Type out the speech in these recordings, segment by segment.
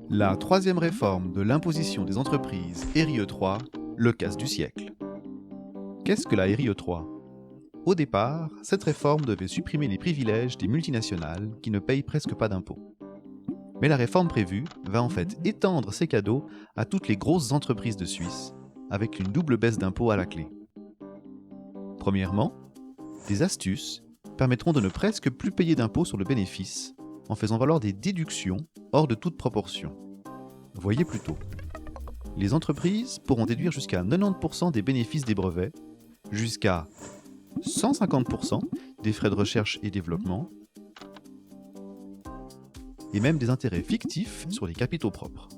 La troisième réforme de l'imposition des entreprises RIE 3, le casse du siècle. Qu'est-ce que la RIE 3 ? Au départ, cette réforme devait supprimer les privilèges des multinationales qui ne payent presque pas d'impôts. Mais la réforme prévue va en fait étendre ces cadeaux à toutes les grosses entreprises de Suisse, avec une double baisse d'impôts à la clé. Premièrement, des astuces permettront de ne presque plus payer d'impôts sur le bénéfice en faisant valoir des déductions hors de toute proportion. Voyez plutôt. Les entreprises pourront déduire jusqu'à 90% des bénéfices des brevets, jusqu'à 150% des frais de recherche et développement, et même des intérêts fictifs sur les capitaux propres.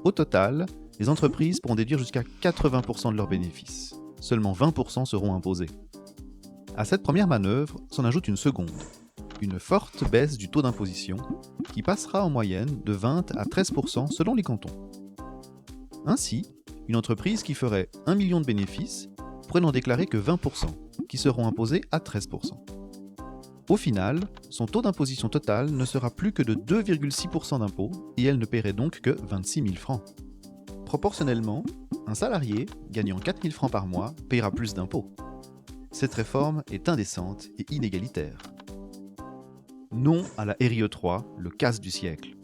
Au total, les entreprises pourront déduire jusqu'à 80% de leurs bénéfices. Seulement 20% seront imposés. À cette première manœuvre s'en ajoute une seconde, une forte baisse du taux d'imposition qui passera en moyenne de 20 à 13% selon les cantons. Ainsi, une entreprise qui ferait 1 million de bénéfices pourrait n'en déclarer que 20%, qui seront imposés à 13%. Au final, son taux d'imposition totale ne sera plus que de 2,6% d'impôt et elle ne paierait donc que 26 000 francs. Proportionnellement, un salarié gagnant 4 000 francs par mois paiera plus d'impôts. Cette réforme est indécente et inégalitaire. Non à la RIE 3, le casse du siècle.